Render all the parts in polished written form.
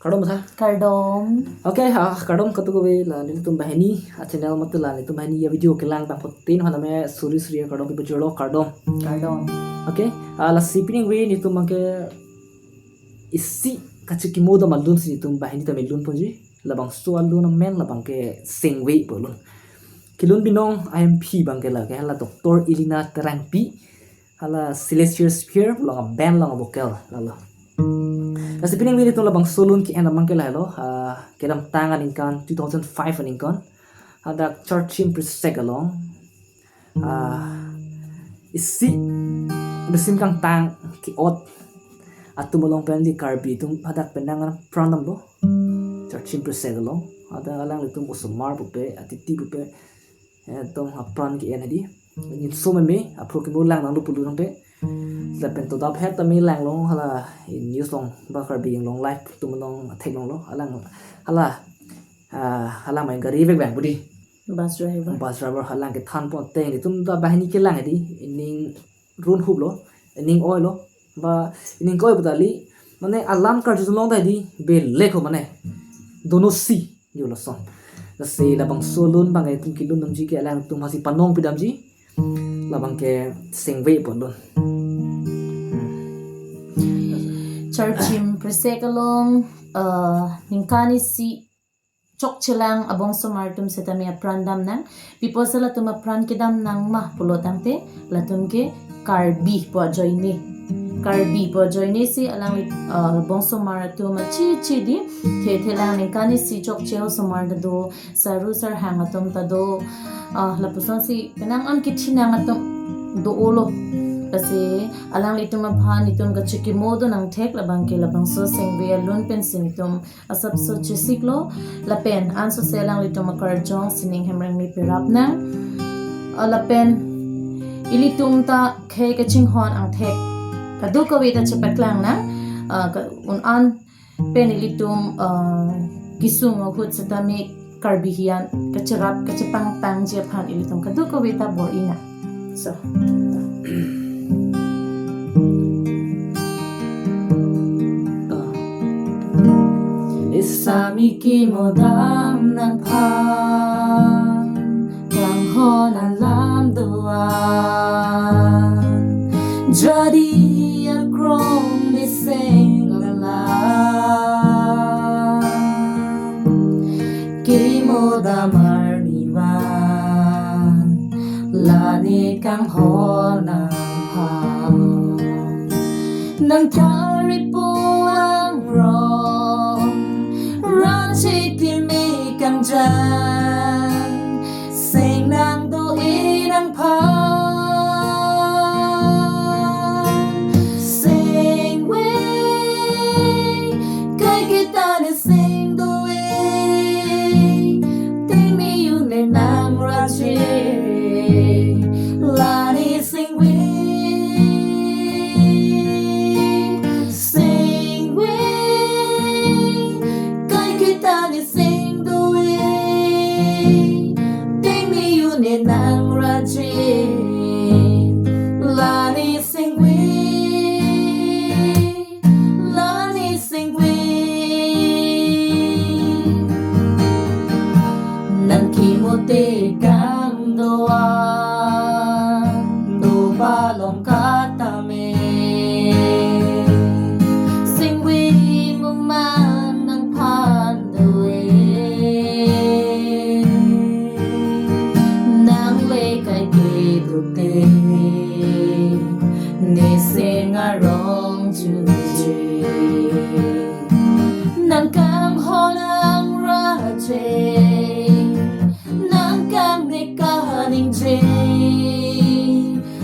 Kedam था kedam oke kedam katu ko la ni tum bahini channel mat la ni tum bahini ya video ke lang ta tin hana me suri kedam ki bujolo kedam oke la sipining we ni tum ke isi kachi kimo da malun si tum bahini ta melun ponji labang so alun men labang ke singwe bolun kilun binong imp bang ke la doktor Ilina Terangpi hala celestial sphere long band long vocal la Kasi pining minute labang sulun ki ena mangke lahelo kedam tang aningkan 2005 aningkan ada Charchim Prisek along isi besim kang tang ki ot atum along penli karbi tum ada penangan pranam lo Charchim Prisek along ada alang litum usumar bupe atiti bupe tom apran ki ena di ni sume me apro ki mulang nang lu pulu nang pe là bên tụi tao hết tao mới lang luôn hay là news long ba karbi long live tụi mình long thấy long lo hay là mình gari về bảng budi bus driver hay là cái than po tên thì tụi tao bahini cái lang đi ning run hub lo ning oil lo và ning coi bữa li mane alarm card जो long đi be lekho mane dono si yo lo son là se là bằng solun bằng cái tum kilun nam ji cái lang tum hasi panong pidam ji là bằng cái singve po luôn Charchim Prisek along ningkani si chok chilang abong somartum setami apran dam nang people sala tum apran kedam nang ma pulotang te latum ke karbi po joine si alang abong somaratum chi di the lang ningkani si chok cheo somar do saru sar hangatum ta do lapuson si penang an kitchinang atum do olo kasi alang litum Phan itum ka kimo do nang thek labang ke labang so sengwe lun pen sinitum asap so chisiklo lapen an so selang litum karjong sining hemrang mi pirap na lapen ilitum ta khe ka chinghon ang thek kadu ka weta chapaklang na un an pen ilitum kisung hut satami karbi hian kachirap kachapang tang je Phan ilitum kadu ka weta bor ina so Sami kimo dam ng Phan Kang hon alam duan Jadi akrong niseng alam Kimo dam arniwan Lani kang hon ang Phan Nang kari po ang Ranchi kimi kang jan Sing nang duin ang Phan Sing way Kay kita ni sing duin Ting mi yun ni nang rachi Lani sing way nang rajin lani singwi nang kimo te kang doan do balong katame singwi mo man nang Phan Nising arong chuji Nang kang honang raje Nang kang nikaning je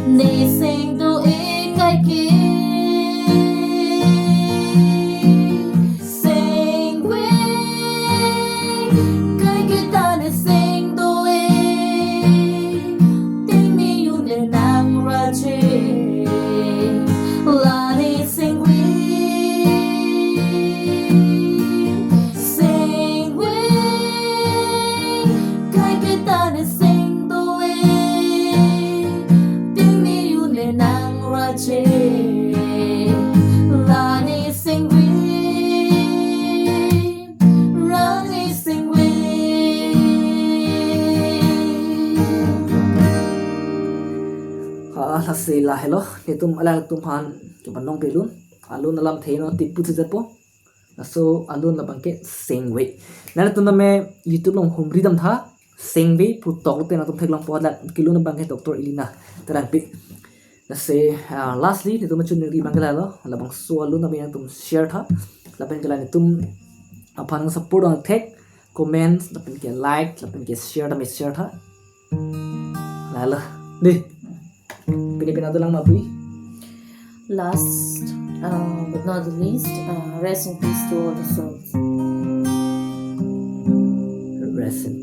Nising do ikay ki Sing we Kay kita nising do Ting mi yun nang raje Lani singwi Kay kita ni sing duwi Ting mi yun nang raje la se la hello ni tum ala tum phan ke banong pe lun alun alam the no tipu chu po so alun la bangke sengwe na tum na me youtube long humri dam tha sengwe pu tok te na tum thek long po la kilun bangke doctor ilina tarang pi na se lastly ni tum chun ri bangla lo la bang so alun na me tum share tha la ben kala ni tum aphan support on thek comments la ben ke like la ben ke share da me share tha la đi pina lang mapui Last but not the least, rest in peace to all the souls. rest in